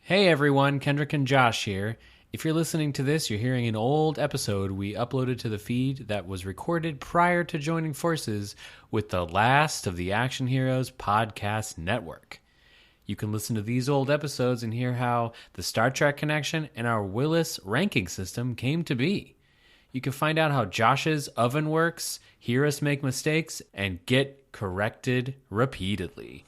Hey everyone, Kendrick and Josh here. If you're listening to this, you're hearing an old episode we uploaded to the feed that was recorded prior to joining forces with the last of the Action Heroes podcast network. You can listen to these old episodes and hear how the Star Trek connection and our Willis ranking system came to be. You can find out how Josh's oven works, hear us make mistakes, and get corrected repeatedly.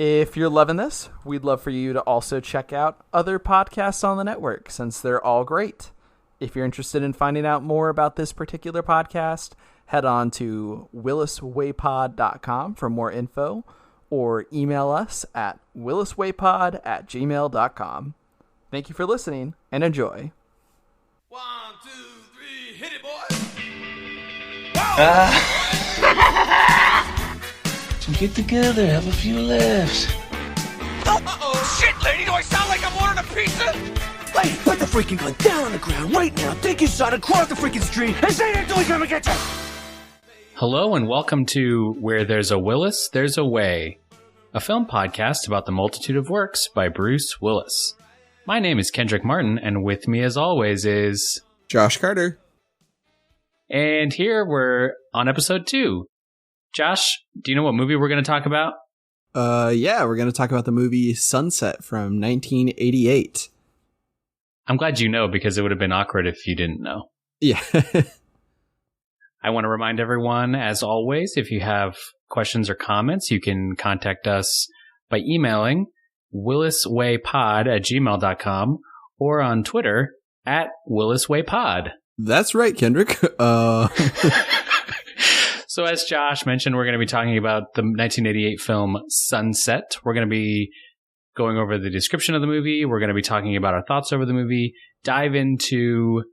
If you're loving this, we'd love for you to also check out other podcasts on the network, since they're all great. If you're interested in finding out more about this particular podcast, head on to williswaypod.com for more info, or email us at williswaypod@gmail.com. Thank you for listening, and enjoy. 1, 2, 3, hit it, boys! So get together, have a few laughs. Uh-oh, shit, lady, do I sound like I'm ordering a pizza? Hey, put the freaking gun down on the ground right now. Take your shot across the freaking street and say that until we come and get you. Hello and welcome to Where There's a Willis, There's a Way, a film podcast about the multitude of works by Bruce Willis. My name is Kendrick Martin, and with me as always is... Josh Carter. And here we're on episode 2. Josh, do you know what movie we're going to talk about? Yeah, we're going to talk about the movie Sunset from 1988. I'm glad you know, because it would have been awkward if you didn't know. Yeah. I want to remind everyone, as always, if you have questions or comments, you can contact us by emailing williswaypod@gmail.com or on Twitter @williswaypod. That's right, Kendrick. So as Josh mentioned, we're going to be talking about the 1988 film Sunset. We're going to be going over the description of the movie. We're going to be talking about our thoughts over the movie, dive into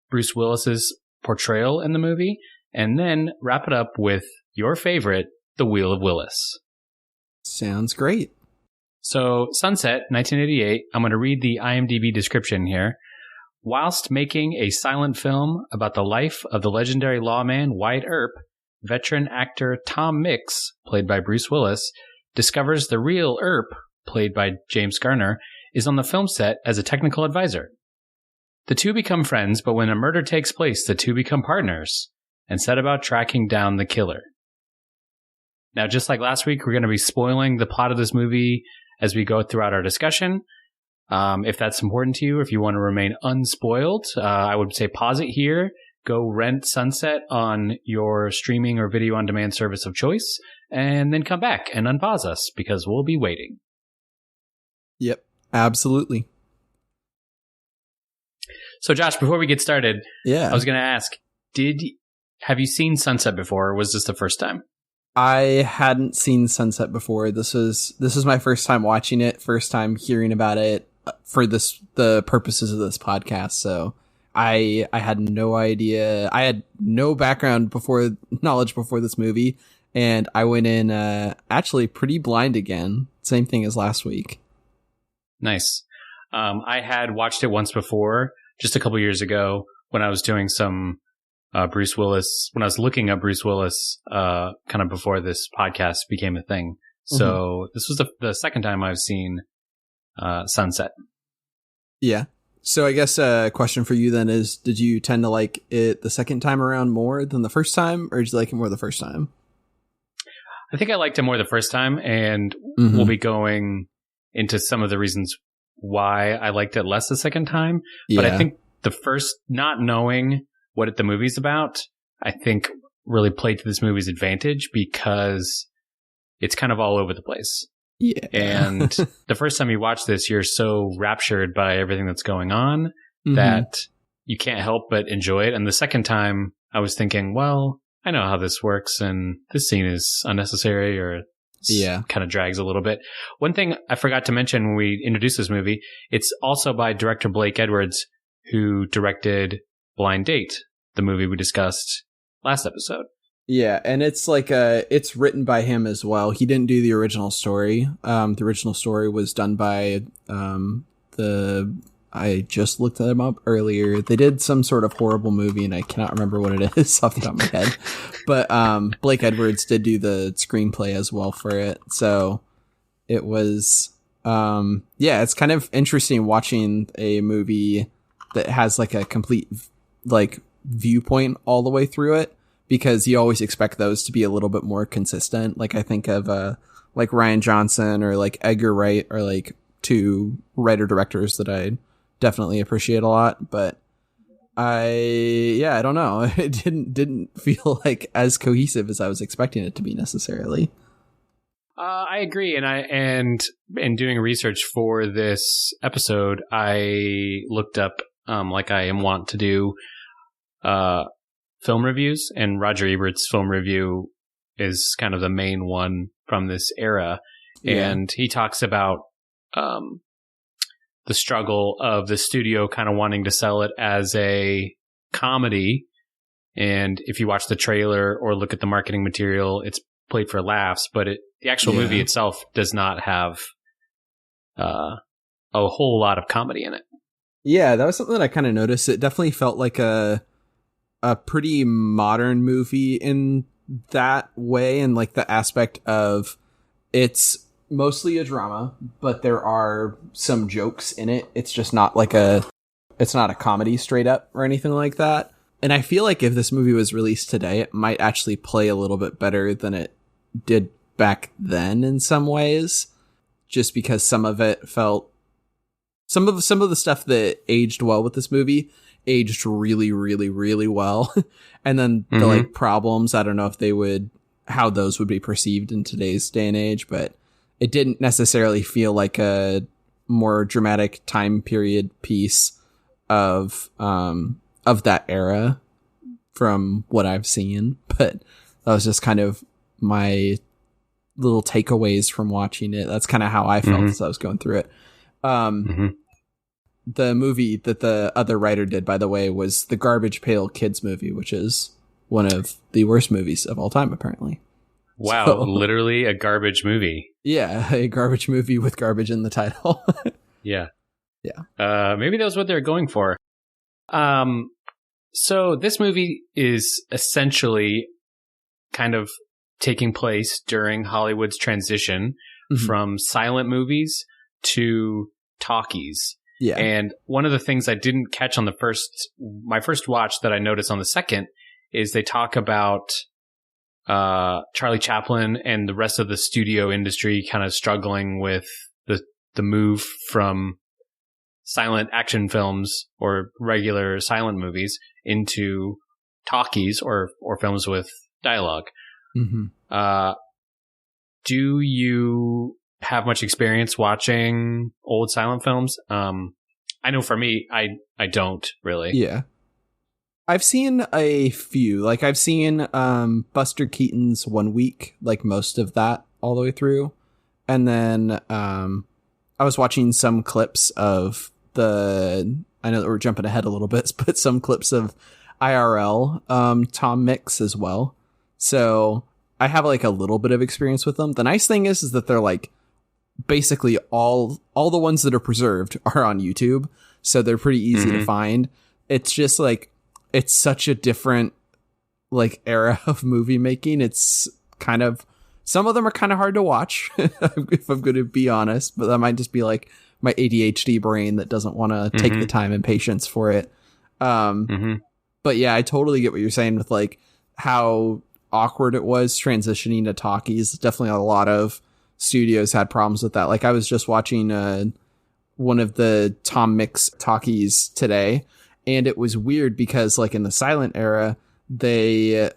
Bruce Willis's portrayal in the movie, and then wrap it up with your favorite, The Wheel of Willis. Sounds great. So Sunset, 1988, I'm going to read the IMDb description here. Whilst making a silent film about the life of the legendary lawman Wyatt Earp, veteran actor Tom Mix, played by Bruce Willis, discovers the real Earp, played by James Garner, is on the film set as a technical advisor. The two become friends, but when a murder takes place, the two become partners and set about tracking down the killer. Now, just like last week, we're going to be spoiling the plot of this movie as we go throughout our discussion. If that's important to you, if you want to remain unspoiled, I would say pause it here. Go rent Sunset on your streaming or video on demand service of choice, and then come back and unpause us because we'll be waiting. Yep, absolutely. So Josh, before we get started, Yeah, I was going to ask, have you seen Sunset before, or was this the first time? I hadn't seen Sunset before. This is my first time watching it, first time hearing about it for the purposes of this podcast. So I had no idea. I had no background knowledge before this movie, and I went in actually pretty blind again. Same thing as last week. Nice. I had watched it once before, just a couple years ago, when I was doing some Bruce Willis, when I was looking up Bruce Willis, kind of before this podcast became a thing. So This was the second time I've seen Sunset. Yeah. So I guess a question for you then is, did you tend to like it the second time around more than the first time, or did you like it more the first time? I think I liked it more the first time, and we'll be going into some of the reasons why I liked it less the second time. Yeah. But I think the first, not knowing what the movie's about, I think really played to this movie's advantage because it's kind of all over the place. Yeah. And the first time you watch this, you're so raptured by everything that's going on that you can't help but enjoy it. And the second time I was thinking, well, I know how this works and this scene is unnecessary or kind of drags a little bit. One thing I forgot to mention when we introduced this movie, it's also by director Blake Edwards, who directed Blind Date, the movie we discussed last episode. Yeah, and it's like it's written by him as well. He didn't do the original story. The original story was done by I just looked them up earlier. They did some sort of horrible movie, and I cannot remember what it is off the top of my head. But Blake Edwards did do the screenplay as well for it. So it was Yeah, it's kind of interesting watching a movie that has like a complete like viewpoint all the way through it, because you always expect those to be a little bit more consistent. Like I think of like Rian Johnson or like Edgar Wright are like two writer directors that I definitely appreciate a lot, but I don't know. It didn't feel like as cohesive as I was expecting it to be necessarily. I agree, and in doing research for this episode, I looked up, like I am wont to do, film reviews, and Roger Ebert's film review is kind of the main one from this era, and he talks about the struggle of the studio kind of wanting to sell it as a comedy, and if you watch the trailer or look at the marketing material, it's played for laughs, but the actual movie itself does not have a whole lot of comedy in it. Yeah, that was something that I kind of noticed. It definitely felt like a pretty modern movie in that way, and like the aspect of it's mostly a drama, but there are some jokes in it. It's just not like it's not a comedy straight up or anything like that. And I feel like if this movie was released today, it might actually play a little bit better than it did back then in some ways, just because some of it felt some of the stuff that aged well with this movie aged really, really, really well. And then the like problems, I don't know if how those would be perceived in today's day and age, but it didn't necessarily feel like a more dramatic time period piece of that era from what I've seen. But that was just kind of my little takeaways from watching it. That's kind of how I felt as I was going through it. The movie that the other writer did, by the way, was the Garbage Pail Kids movie, which is one of the worst movies of all time, apparently. Wow, so, literally a garbage movie. Yeah, a garbage movie with garbage in the title. Yeah. Yeah. Maybe that was what they're going for. So this movie is essentially kind of taking place during Hollywood's transition from silent movies to talkies. Yeah. And one of the things I didn't catch on my first watch that I noticed on the second is they talk about Charlie Chaplin and the rest of the studio industry kind of struggling with the move from silent action films or regular silent movies into talkies or films with dialogue. Do you have much experience watching old silent films? I know for me, I don't really. Yeah. I've seen a few. Like I've seen Buster Keaton's 1 Week, like most of that all the way through. And then I was watching some clips of I know that we're jumping ahead a little bit, but some clips of IRL Tom Mix as well. So I have like a little bit of experience with them. The nice thing is that they're like basically all the ones that are preserved are on YouTube. So they're pretty easy to find. It's just like, it's such a different like era of movie making. It's kind of, some of them are kind of hard to watch if I'm going to be honest, but that might just be like my ADHD brain that doesn't want to take the time and patience for it. But yeah, I totally get what you're saying with like how awkward it was transitioning to talkies. Definitely a lot of studios had problems with that. Like I was just watching one of the Tom Mix talkies today, and it was weird because like in the silent era, they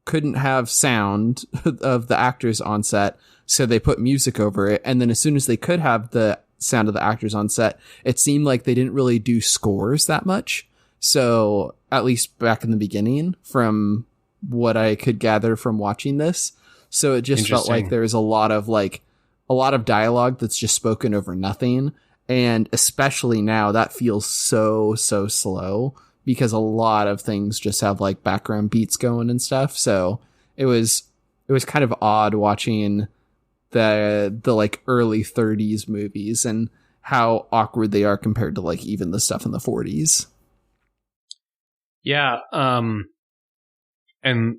couldn't have sound of the actors on set, so they put music over it. And then as soon as they could have the sound of the actors on set, it seemed like they didn't really do scores that much. So at least back in the beginning, from what I could gather from watching this. So it just felt like there was a lot of dialogue that's just spoken over nothing. And especially now that feels so slow because a lot of things just have like background beats going and stuff. So it was kind of odd watching the like early 30s movies and how awkward they are compared to like even the stuff in the 40s. Yeah. And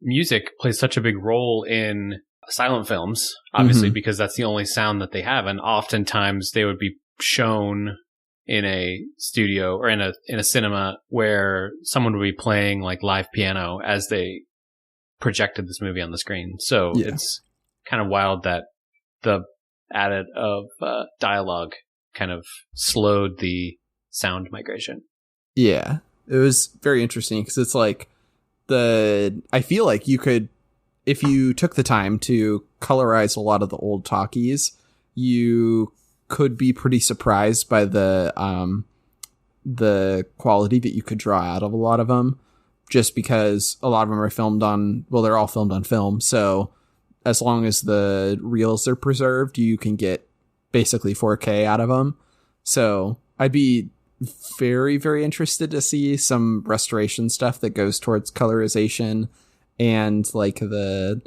music plays such a big role in silent films, obviously, because that's the only sound that they have. And oftentimes they would be shown in a studio or in a cinema where someone would be playing like live piano as they projected this movie on the screen. So it's kind of wild that the added of dialogue kind of slowed the sound migration. Yeah, it was very interesting because it's like I feel like you could, if you took the time to colorize a lot of the old talkies, you could be pretty surprised by the quality that you could draw out of a lot of them, just because a lot of them are filmed on, well, they're all filmed on film. So as long as the reels are preserved, you can get basically 4K out of them. So I'd be very, very interested to see some restoration stuff that goes towards colorization and like the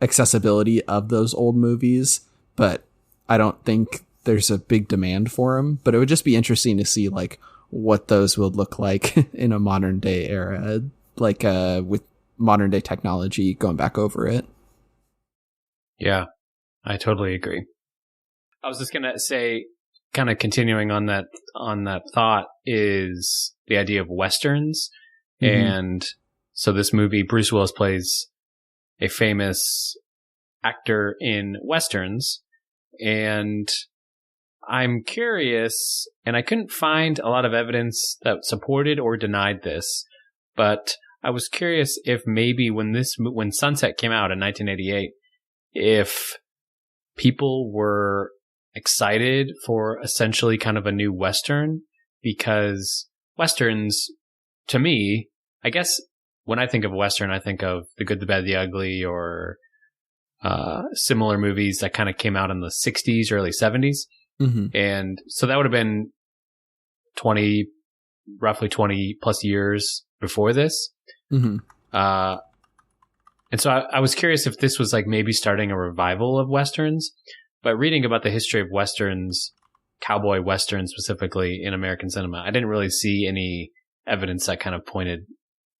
accessibility of those old movies. But I don't think there's a big demand for them, but it would just be interesting to see like what those would look like in a modern day era, like with modern day technology going back over it. Yeah, I totally agree. I was just going to say, kind of continuing on that thought, is the idea of Westerns. And so this movie, Bruce Willis plays a famous actor in Westerns, and I'm curious, and I couldn't find a lot of evidence that supported or denied this, but I was curious if maybe when Sunset came out in 1988, if people were excited for essentially kind of a new Western, because Westerns, to me, I guess when I think of Western, I think of The Good, the Bad, the Ugly, or similar movies that kind of came out in the 60s, early 70s. And so that would have been roughly 20 plus years before this. And so I was curious if this was like maybe starting a revival of Westerns, but reading about the history of Westerns, cowboy Westerns specifically in American cinema, I didn't really see any evidence that kind of pointed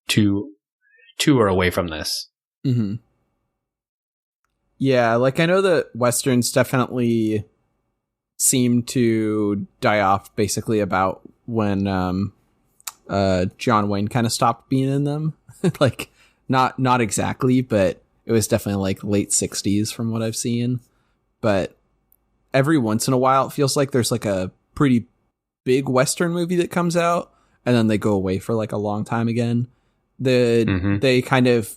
to or away from this. Yeah, like I know that Westerns definitely seem to die off basically about when John Wayne kind of stopped being in them. Like not exactly, but it was definitely like late 60s from what I've seen. But every once in a while it feels like there's like a pretty big Western movie that comes out and then they go away for like a long time again. They kind of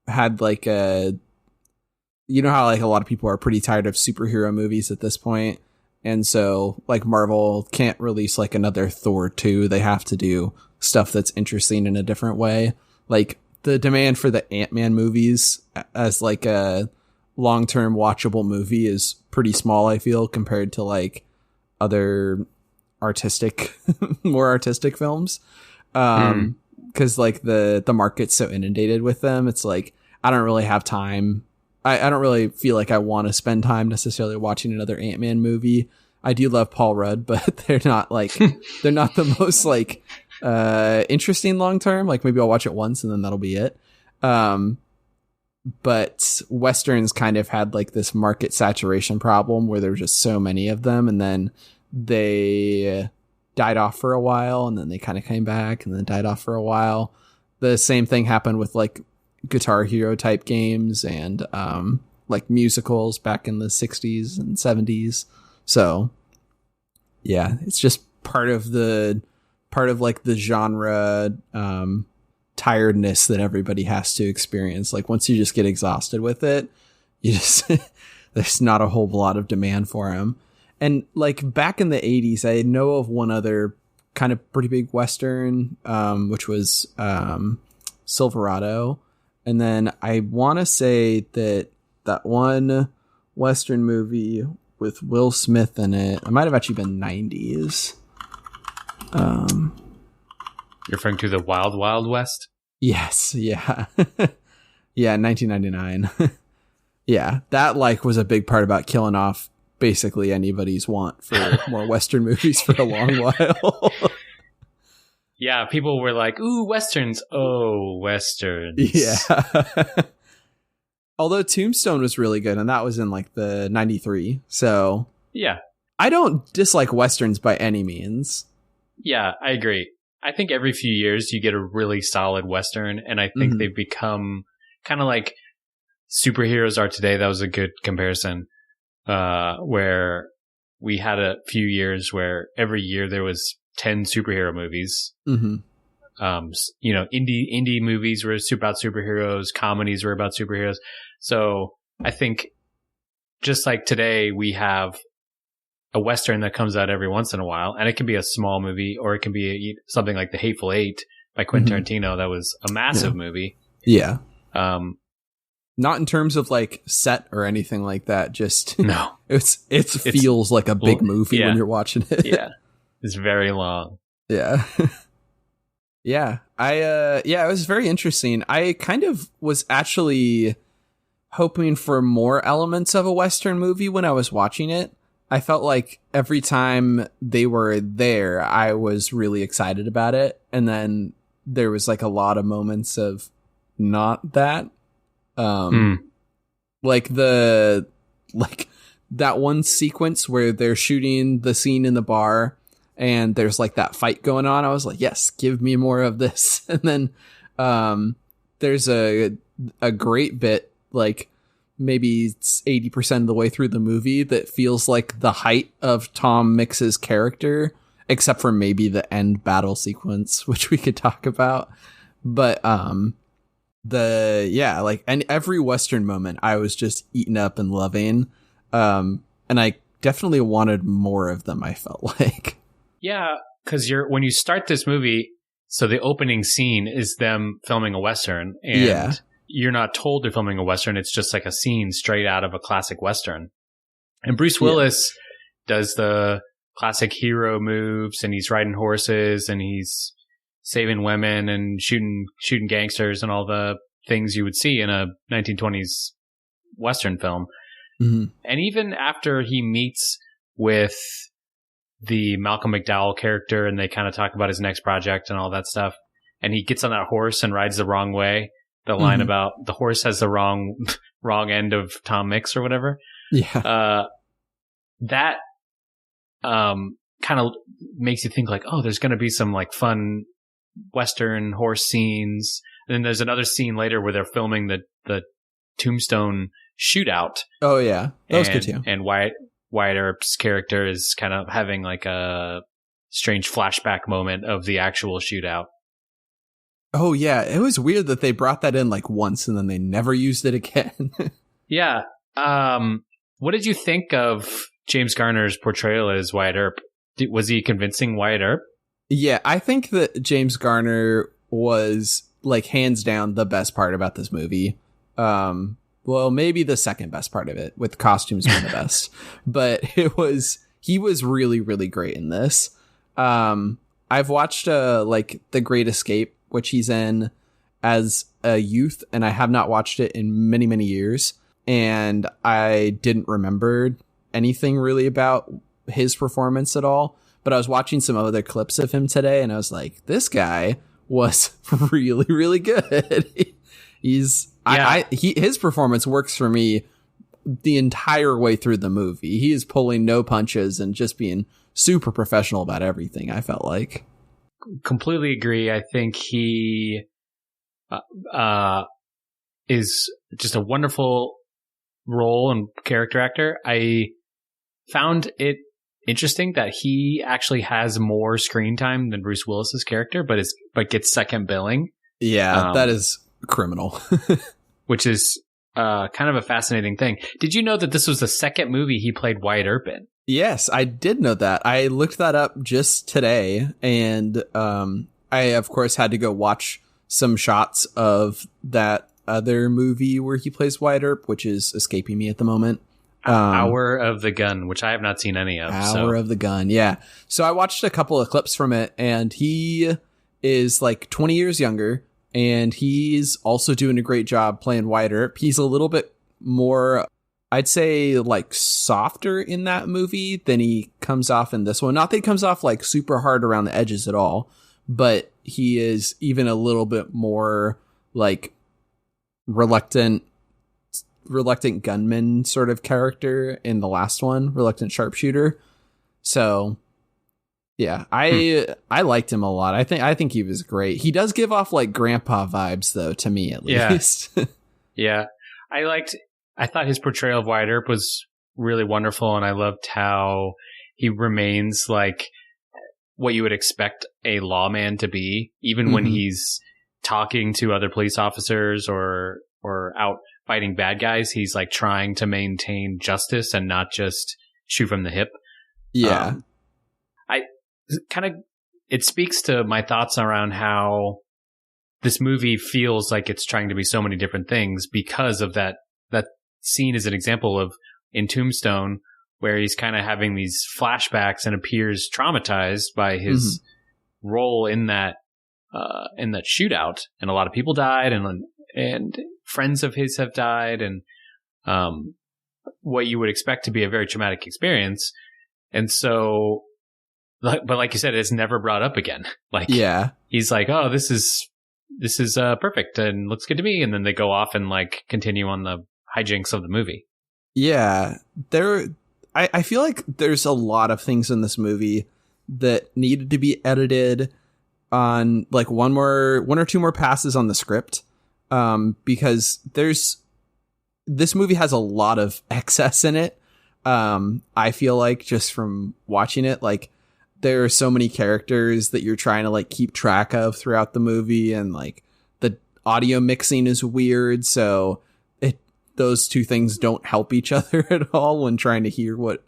had like you know how like a lot of people are pretty tired of superhero movies at this point. And so like Marvel can't release like another Thor 2. They have to do stuff that's interesting in a different way. Like the demand for the Ant-Man movies as like a long-term watchable movie is pretty small, I feel, compared to like other more artistic films. Cause like the market's so inundated with them. It's like, I don't really have time. I don't really feel like I want to spend time necessarily watching another Ant-Man movie. I do love Paul Rudd, but they're not like, they're not the most like, interesting long term. Like maybe I'll watch it once and then that'll be it. But Westerns kind of had like this market saturation problem where there were just so many of them, and then they died off for a while, and then they kind of came back and then died off for a while. The same thing happened with like Guitar Hero type games and like musicals back in the 60s and 70s. So yeah, it's just part of like the genre tiredness that everybody has to experience. Like once you just get exhausted with it, you just there's not a whole lot of demand for them. And like back in the 80s, I know of one other kind of pretty big Western, which was Silverado. And then I want to say that one Western movie with Will Smith in it might have actually been 90s. You're referring to the Wild Wild West? Yes, yeah. Yeah, 1999. Yeah, that like was a big part about killing off basically anybody's want for more Western movies for a long while. Yeah, people were like, ooh, Westerns. Oh, Westerns. Yeah. Although Tombstone was really good, and that was in like the 93. So Yeah. I don't dislike Westerns by any means. Yeah, I agree. I think every few years you get a really solid Western, and I think they've become kind of like superheroes are today. That was a good comparison, where we had a few years where every year there was 10 superhero movies. Mm-hmm. You know, indie movies were about superheroes, comedies were about superheroes. So I think just like today, we have a Western that comes out every once in a while, and it can be a small movie, or it can be something like The Hateful Eight by Quentin Tarantino. That was a massive movie. Yeah. Not in terms of like set or anything like that. Just no, it feels like a big movie when you're watching it. Yeah, it's very long. Yeah. Yeah. It was very interesting. I kind of was actually hoping for more elements of a Western movie when I was watching it. I felt like every time they were there, I was really excited about it. And then there was like a lot of moments of not that. Like that one sequence where they're shooting the scene in the bar and there's like that fight going on. I was like, yes, give me more of this. And then there's a great bit, like maybe it's 80% of the way through the movie, that feels like the height of Tom Mix's character, except for maybe the end battle sequence, which we could talk about. But and every Western moment I was just eaten up and loving. And I definitely wanted more of them, I felt like. Yeah, because when you start this movie, so the opening scene is them filming a Western, and you're not told they're filming a Western. It's just like a scene straight out of a classic Western. And Bruce Willis does the classic hero moves, and he's riding horses, and he's saving women and shooting gangsters and all the things you would see in a 1920s Western film. Mm-hmm. And even after he meets with the Malcolm McDowell character, and they kind of talk about his next project and all that stuff, and he gets on that horse and rides the wrong way. The line about the horse has the wrong end of Tom Mix or whatever. Yeah. That kind of makes you think like, oh, there's going to be some like fun Western horse scenes. And then there's another scene later where they're filming the Tombstone shootout. Oh yeah, that was good too. And Wyatt Earp's character is kind of having like a strange flashback moment of the actual shootout. Oh yeah, it was weird that they brought that in like once and then they never used it again. Yeah. What did you think of James Garner's portrayal as Wyatt Earp? Was he convincing Wyatt Earp? Yeah, I think that James Garner was like hands down the best part about this movie. Well, maybe the second best part of it, with costumes being the best. But he was really, really great in this. I've watched like The Great Escape, which he's in as a youth, and I have not watched it in many, many years. And I didn't remember anything really about his performance at all. But I was watching some other clips of him today, and I was like, this guy was really, really good. His performance works for me the entire way through the movie. He is pulling no punches and just being super professional about everything, I felt like. Completely agree. I think he is just a wonderful role and character actor. I found it interesting that he actually has more screen time than Bruce Willis's character, but gets second billing. Yeah, that is criminal. Which is kind of a fascinating thing. Did you know that this was the second movie he played Wyatt Earp in? Yes, I did know that. I looked that up just today, and I, of course, had to go watch some shots of that other movie where he plays Wyatt Earp, which is escaping me at the moment. Hour of the Gun, which I have not seen any of. Hour of the Gun, yeah. So I watched a couple of clips from it, and he is like 20 years younger, and he's also doing a great job playing Wyatt Earp. He's a little bit more, I'd say, like softer in that movie than he comes off in this one. Not that he comes off like super hard around the edges at all, but he is even a little bit more like reluctant reluctant gunman sort of character in the last one, reluctant sharpshooter. So yeah, I liked him a lot. I think he was great. He does give off like grandpa vibes though, to me at least. Yeah. I thought his portrayal of Wyatt Earp was really wonderful, and I loved how he remains like what you would expect a lawman to be, even when he's talking to other police officers or out fighting bad guys. He's like trying to maintain justice and not just shoot from the hip. Yeah. It speaks to my thoughts around how this movie feels like it's trying to be so many different things because of that scene is an example of in Tombstone where he's kind of having these flashbacks and appears traumatized by his role in that shootout. And a lot of people died and friends of his have died, and what you would expect to be a very traumatic experience. And so, but like you said, it's never brought up again. Like, yeah, he's like, oh, this is perfect and looks good to me. And then they go off and like continue on the hijinks of the movie. Yeah, I feel like there's a lot of things in this movie that needed to be edited on like one or two more passes on the script. Because this movie has a lot of excess in it. I feel like just from watching it, like there are so many characters that you're trying to like keep track of throughout the movie, and like the audio mixing is weird. So those two things don't help each other at all when trying to hear what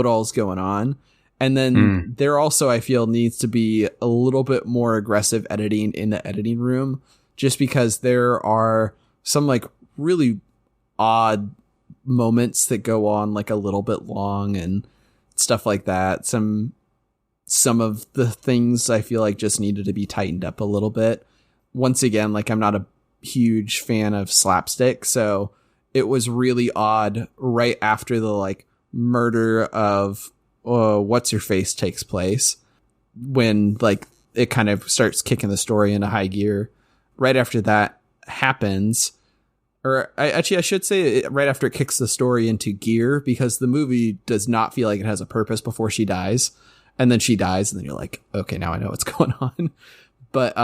all's going on. And then there also, I feel, needs to be a little bit more aggressive editing in the editing room, just because there are some like really odd moments that go on like a little bit long and stuff like that. Some of the things I feel like just needed to be tightened up a little bit. Once again, like I'm not a huge fan of slapstick, so it was really odd right after the like murder of what's her face takes place, when like it kind of starts kicking the story into high gear. Right after that happens, or I should say right after it kicks the story into gear, because the movie does not feel like it has a purpose before she dies. And then she dies, and then you're like, okay, now I know what's going on. But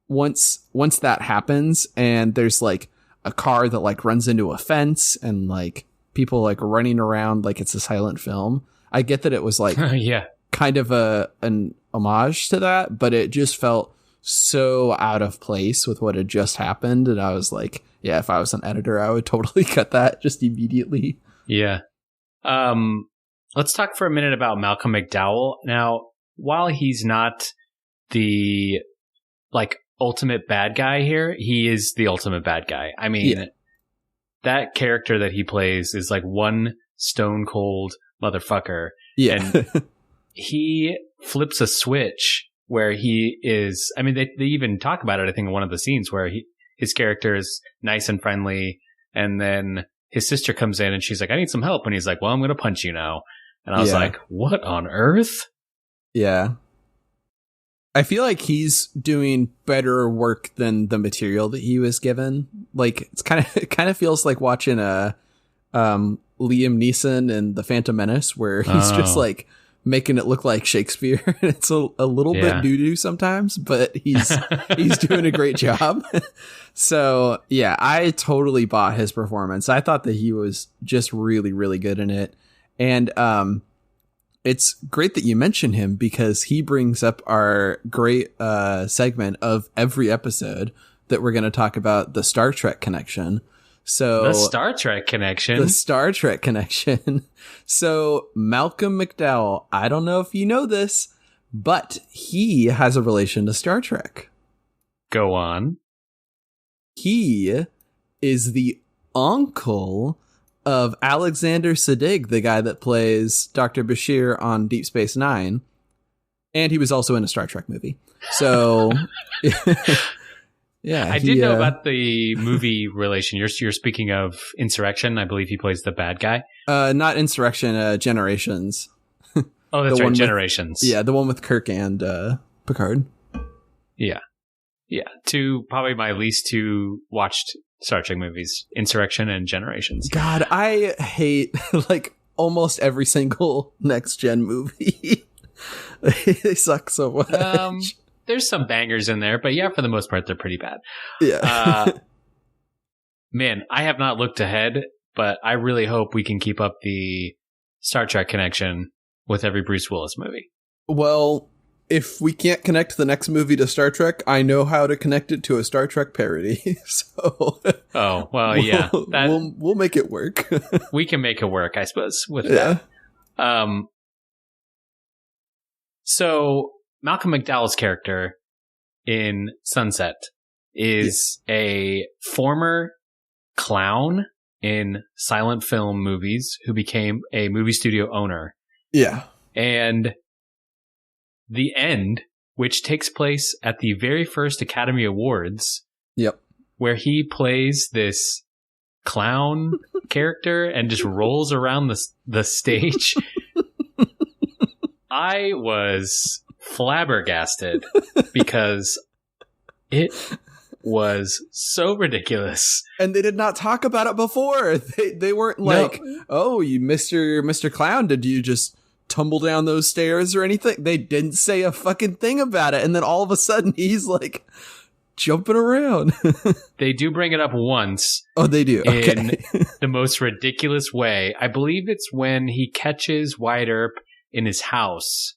once that happens, and there's like a car that like runs into a fence, and like people like running around like it's a silent film. I get that it was like kind of an homage to that, but it just felt so out of place with what had just happened. And I was like, yeah, if I was an editor, I would totally cut that just immediately. Yeah. Let's talk for a minute about Malcolm McDowell. Now, while he's not the like ultimate bad guy here, he is the ultimate bad guy. I mean, that character that he plays is like one stone cold motherfucker. Yeah. And he flips a switch where he is, I mean, they even talk about it, I think, in one of the scenes where his character is nice and friendly, and then his sister comes in and she's like, I need some help. And he's like, well, I'm going to punch you now. And I was like, what on earth? Yeah. I feel like he's doing better work than the material that he was given. Like it kind of feels like watching a Liam Neeson in The Phantom Menace, where he's just like making it look like Shakespeare. It's a little bit doo-doo sometimes, but he's doing a great job. So yeah, I totally bought his performance. I thought that he was just really, really good in it. And it's great that you mention him, because he brings up our great segment of every episode that we're going to talk about, the Star Trek connection. So the Star Trek connection. So Malcolm McDowell, I don't know if you know this, but he has a relation to Star Trek. Go on. He is the uncle of Alexander Siddig, the guy that plays Dr. Bashir on Deep Space Nine. And he was also in a Star Trek movie. So, yeah. I did know about the movie relation. You're speaking of Insurrection. I believe he plays the bad guy. Not Insurrection, Generations. Oh, that's right, Generations. The one with Kirk and Picard. Yeah. Yeah, probably my least two watched Star Trek movies, Insurrection and Generations. God, I hate like almost every single next gen movie. They suck so much. There's some bangers in there, but yeah, for the most part, they're pretty bad. Yeah. Man, I have not looked ahead, but I really hope we can keep up the Star Trek connection with every Bruce Willis movie. Well, if we can't connect the next movie to Star Trek, I know how to connect it to a Star Trek parody. So, oh well, yeah, we'll make it work. We can make it work, I suppose. With that, so Malcolm McDowell's character in Sunset is a former clown in silent film movies who became a movie studio owner. Yeah, and the end, which takes place at the very first Academy Awards. Yep. Where he plays this clown character and just rolls around the stage. I was flabbergasted because it was so ridiculous. And they did not talk about it before. They weren't like, oh, you Mr. Clown, did you just tumble down those stairs or anything? They didn't say a fucking thing about it, and then all of a sudden he's like jumping around. They do bring it up once. Oh, they do. Okay. In the most ridiculous way. I believe it's when he catches Wyatt Earp in his house,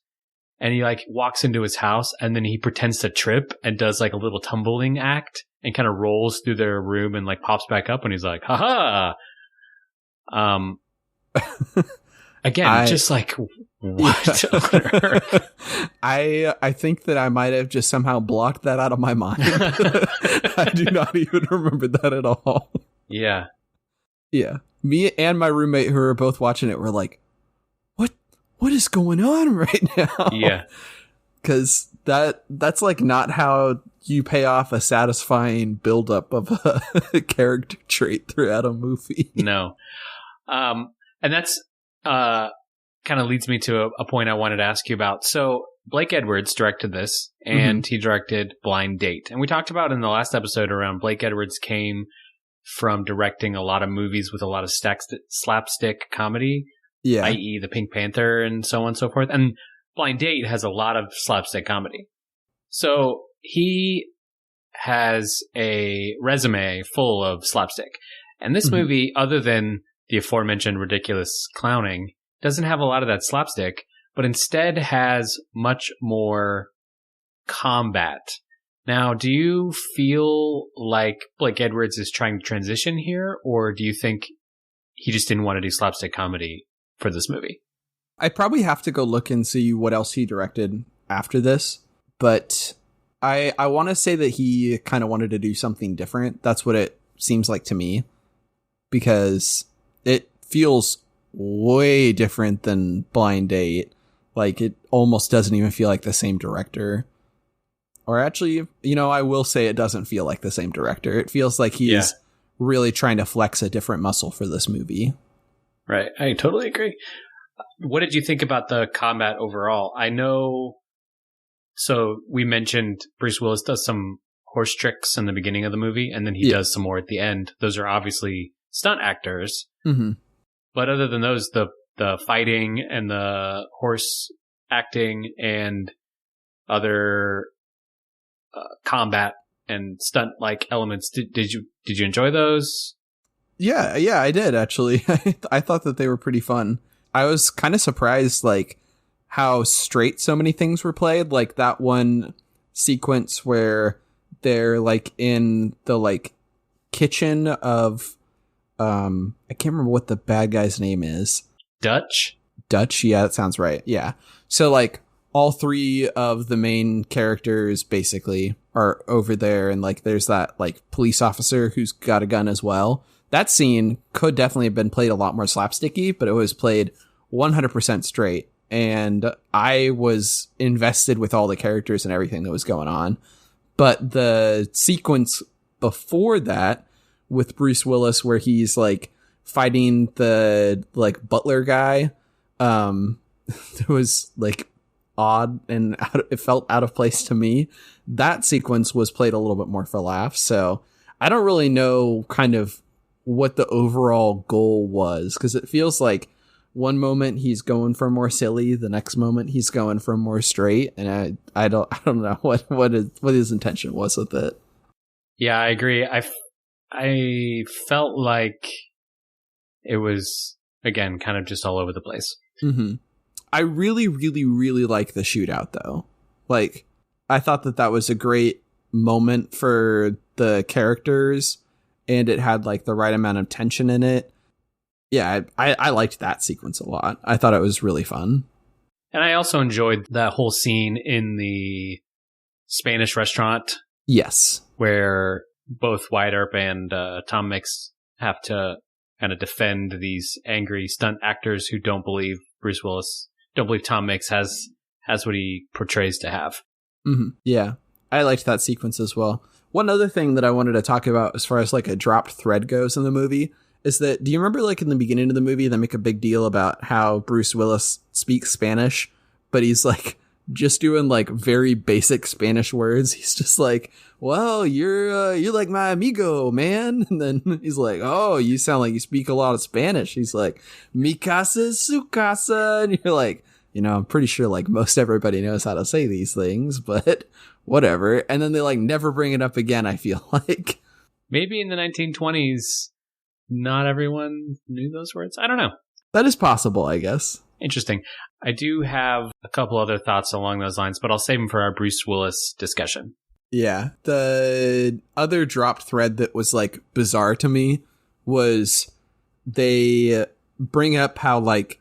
and he like walks into his house, and then he pretends to trip and does like a little tumbling act and kind of rolls through their room and like pops back up, and he's like, haha. Again, just like, what on earth? I think that I might have just somehow blocked that out of my mind. I do not even remember that at all. Yeah. Yeah. Me and my roommate who were both watching it were like, what is going on right now? Yeah. Because that's like not how you pay off a satisfying buildup of a character trait throughout a movie. No. And that's kind of leads me to a point I wanted to ask you about. So Blake Edwards directed this, and he directed Blind Date. And we talked about in the last episode around Blake Edwards came from directing a lot of movies with a lot of slapstick comedy, i.e. the Pink Panther and so on and so forth. And Blind Date has a lot of slapstick comedy. So he has a resume full of slapstick. And this movie, other than the aforementioned ridiculous clowning, doesn't have a lot of that slapstick, but instead has much more combat. Now, do you feel like Blake Edwards is trying to transition here, or do you think he just didn't want to do slapstick comedy for this movie? I probably have to go look and see what else he directed after this, but I want to say that he kind of wanted to do something different. That's what it seems like to me, because it feels way different than Blind Date. Like, it almost doesn't even feel like the same director. Or actually, I will say it doesn't feel like the same director. It feels like he's really trying to flex a different muscle for this movie. Right. I totally agree. What did you think about the combat overall? I know, so we mentioned Bruce Willis does some horse tricks in the beginning of the movie, and then he does some more at the end. Those are obviously stunt actors. Mm-hmm. But other than those, the fighting and the horse acting and other combat and stunt like elements, did you enjoy those? Yeah, I did actually. I thought that they were pretty fun. I was kind of surprised, like, how straight so many things were played. Like that one sequence where they're like in the like kitchen of I can't remember what the bad guy's name is. Dutch, yeah, that sounds right. Yeah. So like all three of the main characters basically are over there, and like there's that like police officer who's got a gun as well. That scene could definitely have been played a lot more slapsticky, but it was played 100% straight. And I was invested with all the characters and everything that was going on. But the sequence before that with Bruce Willis, where he's like fighting the like butler guy, it was like odd and it felt out of place to me. That sequence was played a little bit more for laughs. So I don't really know kind of what the overall goal was, because it feels like one moment he's going for more silly, the next moment he's going for more straight, and I don't know what his intention was with it. Yeah, I agree. I felt like it was, again, kind of just all over the place. Mm-hmm. I really, really, really like the shootout, though. Like, I thought that was a great moment for the characters, and it had like the right amount of tension in it. Yeah, I liked that sequence a lot. I thought it was really fun. And I also enjoyed that whole scene in the Spanish restaurant. Yes. Where both Wyatt Earp and Tom Mix have to kind of defend these angry stunt actors who don't believe Tom Mix has what he portrays to have. Mm-hmm. Yeah, I liked that sequence as well. One other thing that I wanted to talk about as far as like a dropped thread goes in the movie is that, do you remember like in the beginning of the movie, they make a big deal about how Bruce Willis speaks Spanish, but he's like just doing like very basic Spanish words. He's just like, well, you're like my amigo, man. And then he's like, oh, you sound like you speak a lot of Spanish. He's like, mi casa es su casa. And you're like, I'm pretty sure like most everybody knows how to say these things, but whatever. And then they like never bring it up again, I feel like. Maybe in the 1920s, not everyone knew those words. I don't know. That is possible, I guess. Interesting. I do have a couple other thoughts along those lines, but I'll save them for our Bruce Willis discussion. Yeah. The other dropped thread that was like bizarre to me was they bring up how like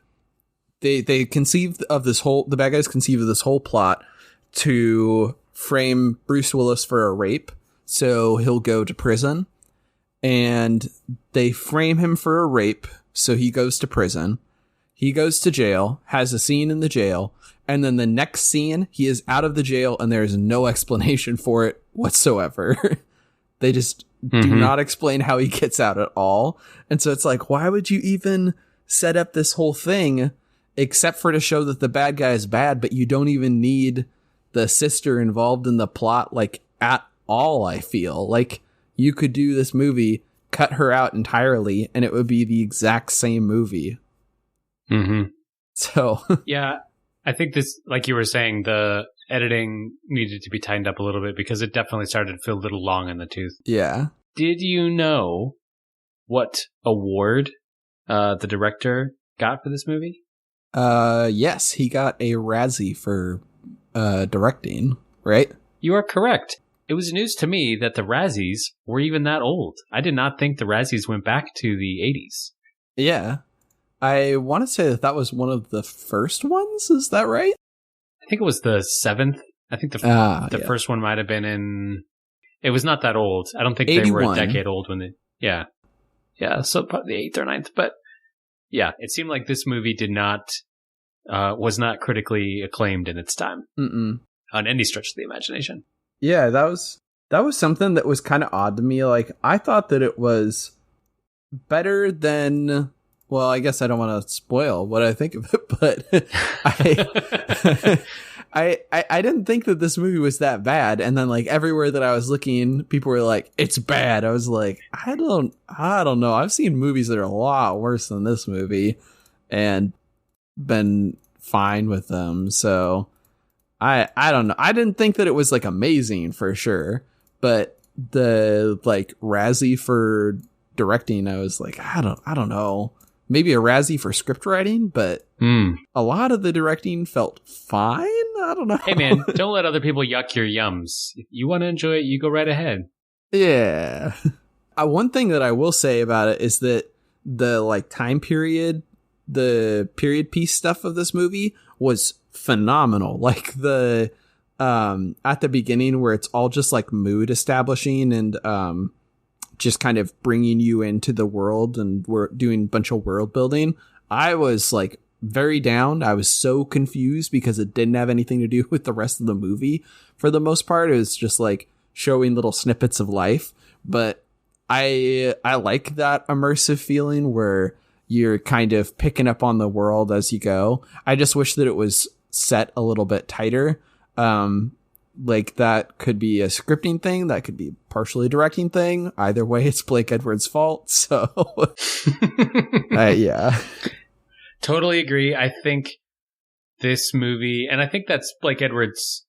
they conceived of the bad guys conceived of this whole plot to frame Bruce Willis for a rape. So he'll go to prison, and they frame him for a rape. So he goes to prison. He goes to jail, has a scene in the jail, and then the next scene, he is out of the jail, and there is no explanation for it whatsoever. They just do not explain how he gets out at all. And so it's like, why would you even set up this whole thing except for to show that the bad guy is bad, but you don't even need the sister involved in the plot, like, at all, I feel. Like, you could do this movie, cut her out entirely, and it would be the exact same movie. Mm-hmm. So yeah, I think this, like you were saying, the editing needed to be tightened up a little bit because it definitely started to feel a little long in the tooth. Yeah. Did you know what award the director got for this movie? Yes, he got a Razzie for directing, right? You are correct. It was news to me that the Razzies were even that old. I did not think the Razzies went back to the 80s. Yeah. I want to say that was one of the first ones. Is that right? I think it was the 7th. I think the first one might have been in... It was not that old. I don't think 81. They were a decade old when they... Yeah. Yeah, so probably the 8th or 9th. But yeah, it seemed like this movie was not critically acclaimed in its time. Mm-mm. On any stretch of the imagination. Yeah, that was something that was kind of odd to me. Like, I thought that it was better than... Well, I guess I don't want to spoil what I think of it, but I didn't think that this movie was that bad. And then like everywhere that I was looking, people were like, it's bad. I was like, I don't know. I've seen movies that are a lot worse than this movie and been fine with them. So I don't know. I didn't think that it was like amazing for sure, but the like Razzie for directing, I was like, I don't know. Maybe a Razzie for script writing, but a lot of the directing felt fine. I don't know. Hey, man, don't let other people yuck your yums. If you want to enjoy it, you go right ahead. Yeah. One thing that I will say about it is that the like time period, the period piece stuff of this movie was phenomenal. Like the at the beginning where it's all just like mood establishing and just kind of bringing you into the world, and we're doing a bunch of world building. I was like very down. I was so confused because it didn't have anything to do with the rest of the movie. For the most part, it was just like showing little snippets of life. But I like that immersive feeling where you're kind of picking up on the world as you go. I just wish that it was set a little bit tighter. Like, that could be a scripting thing, that could be partially a directing thing. Either way, it's Blake Edwards' fault. So, yeah. Totally agree. I think this movie, and I think that's Blake Edwards.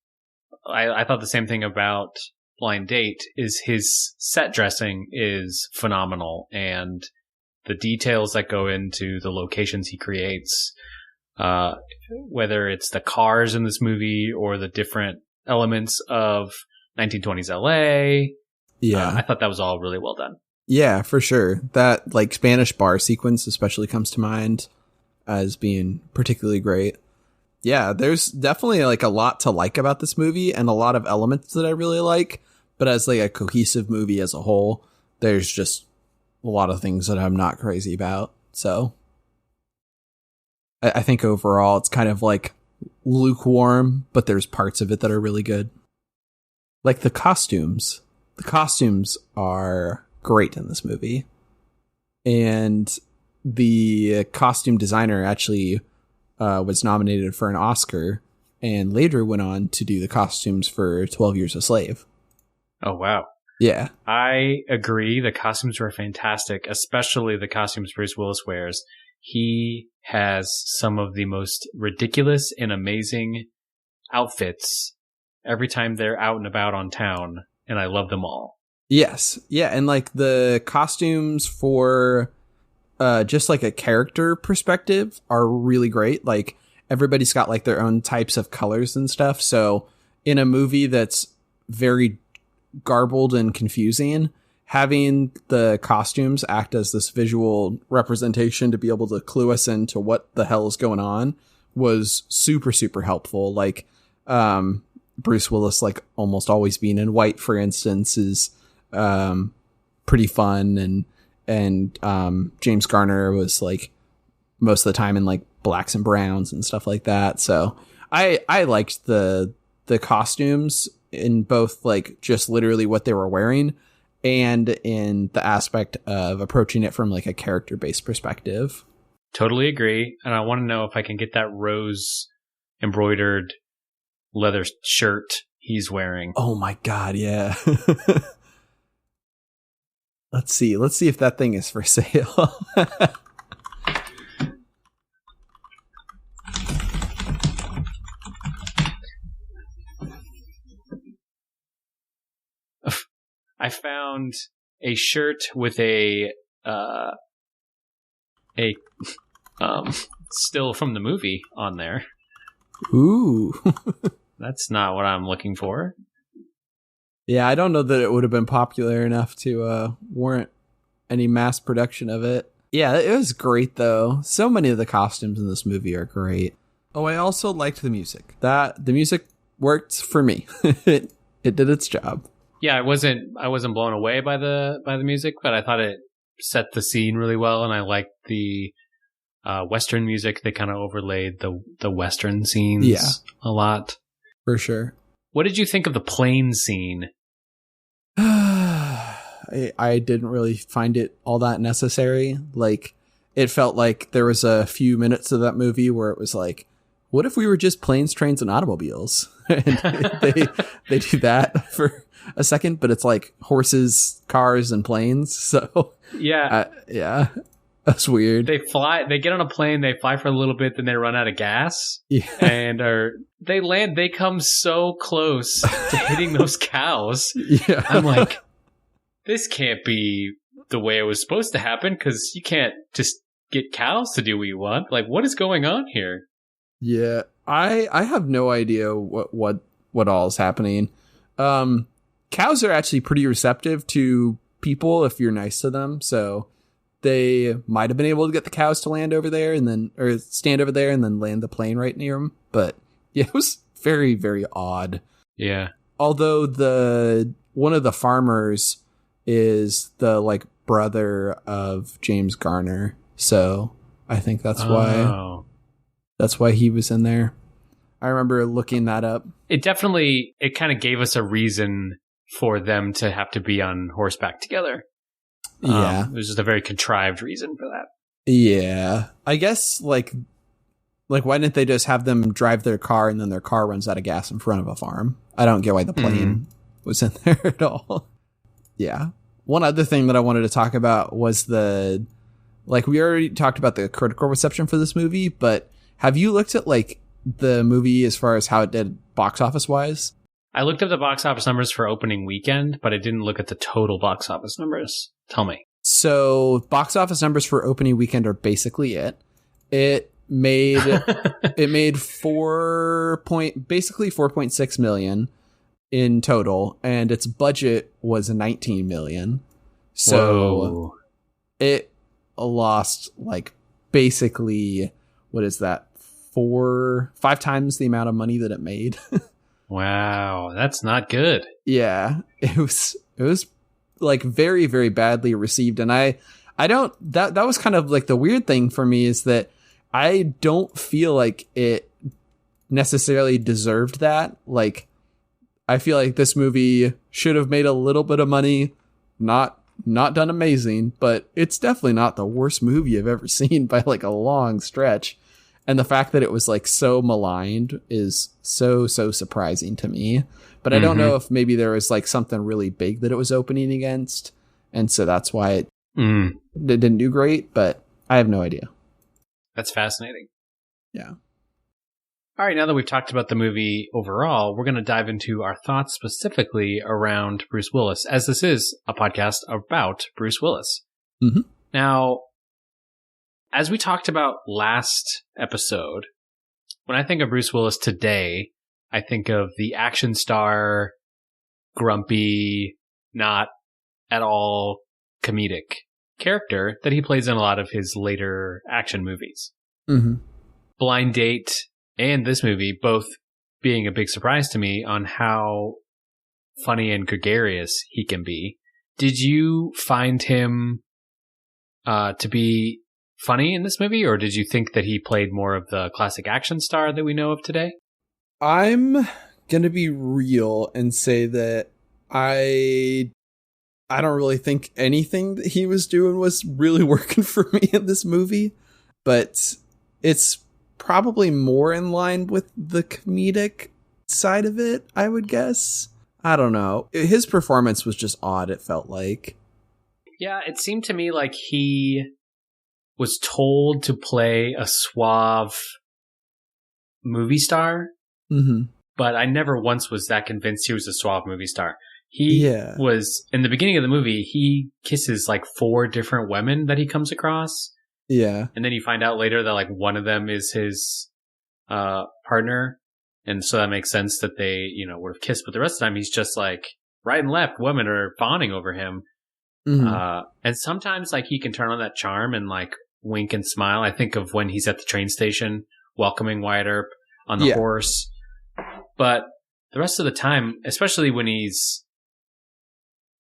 I thought the same thing about Blind Date, is his set dressing is phenomenal, and the details that go into the locations he creates, whether it's the cars in this movie or the different elements of 1920s LA. Yeah. I thought that was all really well done. Yeah, for sure. That like Spanish bar sequence especially comes to mind as being particularly great. Yeah, there's definitely like a lot to like about this movie and a lot of elements that I really like, but as like a cohesive movie as a whole, there's just a lot of things that I'm not crazy about. So I think overall it's kind of like lukewarm, but there's parts of it that are really good. Like the costumes. The costumes are great in this movie. And the costume designer actually was nominated for an Oscar and later went on to do the costumes for 12 Years a Slave. Oh, wow. Yeah. I agree. The costumes were fantastic, especially the costumes Bruce Willis wears. He has some of the most ridiculous and amazing outfits every time they're out and about on town, and I love them all. Yes. Yeah, and like the costumes for just like a character perspective are really great. Like everybody's got like their own types of colors and stuff. So in a movie that's very garbled and confusing, having the costumes act as this visual representation to be able to clue us into what the hell is going on was super, super helpful. Like, Bruce Willis, like almost always being in white, for instance, is, pretty fun. And James Garner was like most of the time in like blacks and browns and stuff like that. So I liked the costumes in both like just literally what they were wearing and in the aspect of approaching it from like a character-based perspective. Totally agree. And I want to know if I can get that rose embroidered leather shirt he's wearing. Oh my God. Yeah. Let's see if that thing is for sale. I found a shirt with a still from the movie on there. Ooh. That's not what I'm looking for. Yeah, I don't know that it would have been popular enough to warrant any mass production of it. Yeah, it was great though. So many of the costumes in this movie are great. Oh, I also liked the music. The music worked for me. It did its job. Yeah, I wasn't blown away by the music, but I thought it set the scene really well, and I liked the Western music. They kind of overlaid the Western scenes a lot. For sure. What did you think of the plane scene? I didn't really find it all that necessary. Like, it felt like there was a few minutes of that movie where it was like, what if we were just planes, trains, and automobiles? And they do that for a second, but it's like horses, cars, and planes. So yeah, that's weird. They get on a plane, they fly for a little bit, then they run out of gas. Yeah. And they land. They come so close to hitting those cows. Yeah, I'm like, this can't be the way it was supposed to happen, because you can't just get cows to do what you want. Like, what is going on here? Yeah, I have no idea what all is happening. Cows are actually pretty receptive to people if you're nice to them, so they might have been able to get the cows to land over there or stand over there and then land the plane right near them. But yeah, it was very, very odd. Yeah. Although one of the farmers is the like brother of James Garner, so I think that's why he was in there. I remember looking that up. It kind of gave us a reason for them to have to be on horseback together. Yeah. It was just a very contrived reason for that. Yeah. I guess like Like, why didn't they just have them drive their car and then their car runs out of gas in front of a farm? I don't get why the plane was in there at all. Yeah. One other thing that I wanted to talk about was we already talked about the critical reception for this movie, but have you looked at like the movie as far as how it did box office wise? I looked up the box office numbers for opening weekend, but I didn't look at the total box office numbers. Tell me. So box office numbers for opening weekend are basically it. It made basically 4.6 million in total, and its budget was 19 million. So Whoa. It lost like basically, what is that? 5 times the amount of money that it made. Wow, that's not good. Yeah, it was like very, very badly received. And that was kind of like the weird thing for me, is that I don't feel like it necessarily deserved that. Like, I feel like this movie should have made a little bit of money, not done amazing, but it's definitely not the worst movie I've ever seen by like a long stretch. And the fact that it was like so maligned is so surprising to me. But I don't know if maybe there was like something really big that it was opening against, and so that's why it didn't do great, but I have no idea. That's fascinating. Yeah. All right, now that we've talked about the movie overall, we're going to dive into our thoughts specifically around Bruce Willis, as this is a podcast about Bruce Willis. Mm-hmm. Now, as we talked about last episode, when I think of Bruce Willis today, I think of the action star, grumpy, not at all comedic character that he plays in a lot of his later action movies. Mm-hmm. Blind Date and this movie both being a big surprise to me on how funny and gregarious he can be. Did you find him to be funny in this movie, or did you think that he played more of the classic action star that we know of today? I'm gonna be real and say that I don't really think anything that he was doing was really working for me in this movie, but it's probably more in line with the comedic side of it, I would guess. I don't know. His performance was just odd, it felt like. Yeah, it seemed to me like he was told to play a suave movie star, but I never once was that convinced he was a suave movie star. He was, in the beginning of the movie, he kisses like 4 different women that he comes across. Yeah. And then you find out later that like one of them is his partner. And so that makes sense that they, would have kissed. But the rest of the time, he's just like right and left. Women are fawning over him. And sometimes like he can turn on that charm and like wink and smile. I think of when he's at the train station welcoming Wyatt Earp on the horse. But the rest of the time, especially when he's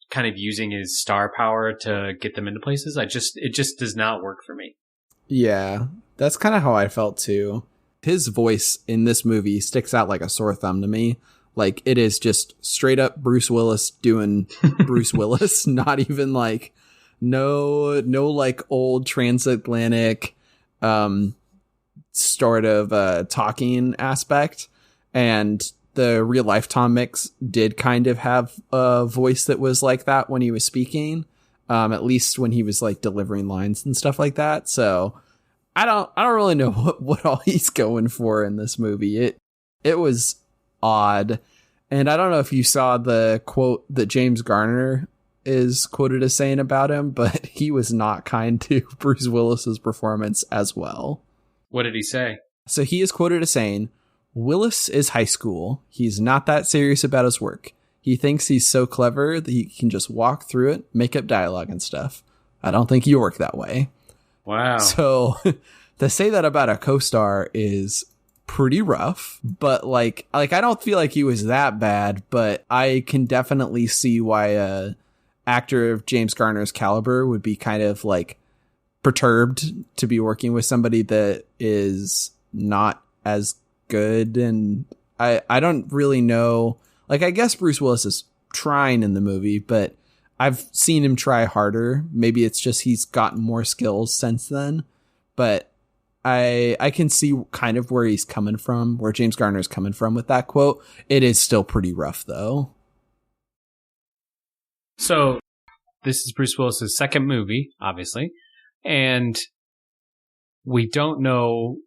kind of using his star power to get them into places, it just does not work for me. Yeah, that's kind of how I felt too. His voice in this movie sticks out like a sore thumb to me. Like, it is just straight up Bruce Willis doing Bruce Willis, not even like no like old transatlantic sort of talking aspect. And the real life Tom Mix did kind of have a voice that was like that when he was speaking, at least when he was like delivering lines and stuff like that. So I don't really know what all he's going for in this movie. It was odd. And I don't know if you saw the quote that James Garner is quoted as saying about him, but he was not kind to Bruce Willis's performance as well. What did he say? So he is quoted as saying, "Willis is high school. He's not that serious about his work. He thinks he's so clever that he can just walk through it, make up dialogue and stuff. I don't think you work that way." Wow. So to say that about a co-star is pretty rough, but like I don't feel like he was that bad, but I can definitely see why a actor of James Garner's caliber would be kind of like perturbed to be working with somebody that is not as good. And I don't really know, like, I guess Bruce Willis is trying in the movie, but I've seen him try harder. Maybe it's just he's gotten more skills since then, but I can see kind of where he's coming from, where James Garner's coming from with that quote. It is still pretty rough, though. So this is Bruce Willis's second movie, obviously, and we don't know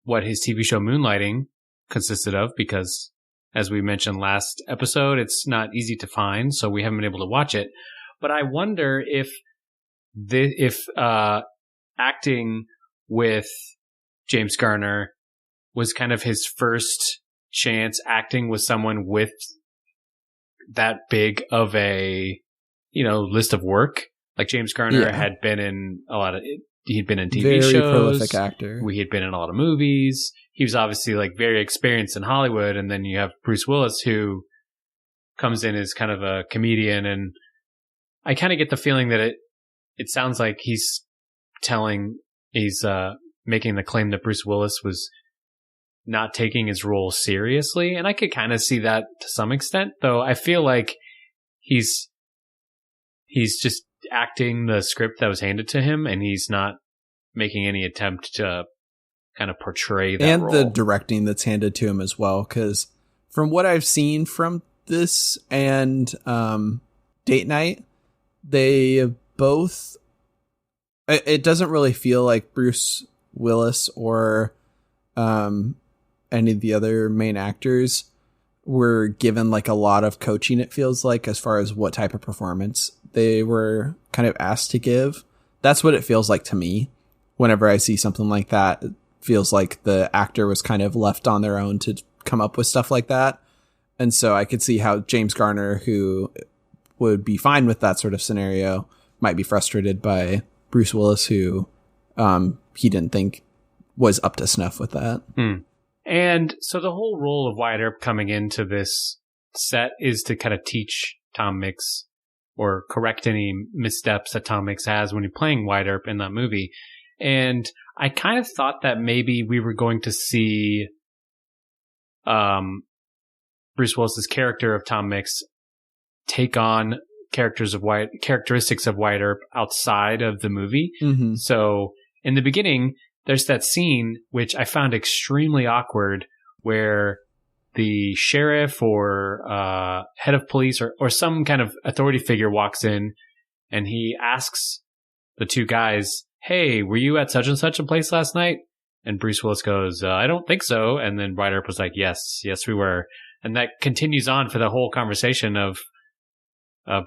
what his TV show Moonlighting consisted of because, as we mentioned last episode, it's not easy to find, so we haven't been able to watch it. But I wonder if acting with James Garner was kind of his first chance acting with someone with that big of a, list of work. Like James Garner had been in he'd been in TV Very shows. Very prolific actor. He had been in a lot of movies. He was obviously like very experienced in Hollywood. And then you have Bruce Willis, who comes in as kind of a comedian. And I kind of get the feeling that it sounds like he's making the claim that Bruce Willis was not taking his role seriously. And I could kind of see that to some extent, though I feel like he's just acting the script that was handed to him, and he's not making any attempt to kind of portray that role. And the directing that's handed to him as well, because from what I've seen from this and Date Night, they both... It doesn't really feel like Bruce Willis or any of the other main actors were given like a lot of coaching, it feels like, as far as what type of performance they were kind of asked to give. That's what it feels like to me. Whenever I see something like that, it feels like the actor was kind of left on their own to come up with stuff like that. And so I could see how James Garner, who would be fine with that sort of scenario, might be frustrated by Bruce Willis, who he didn't think was up to snuff with that. And so the whole role of Wyatt Earp coming into this set is to kind of teach Tom Mix or correct any missteps that Tom Mix has when he's playing Wyatt Earp in that movie. And I kind of thought that maybe we were going to see Bruce Willis's character of Tom Mix take on characteristics of Wyatt Earp outside of the movie. Mm-hmm. So in the beginning, there's that scene which I found extremely awkward where the sheriff or head of police or some kind of authority figure walks in and he asks the two guys, "Hey, were you at such and such a place last night?" And Bruce Willis goes, "I don't think so." And then Wyatt Earp was like, yes, we were. And that continues on for the whole conversation of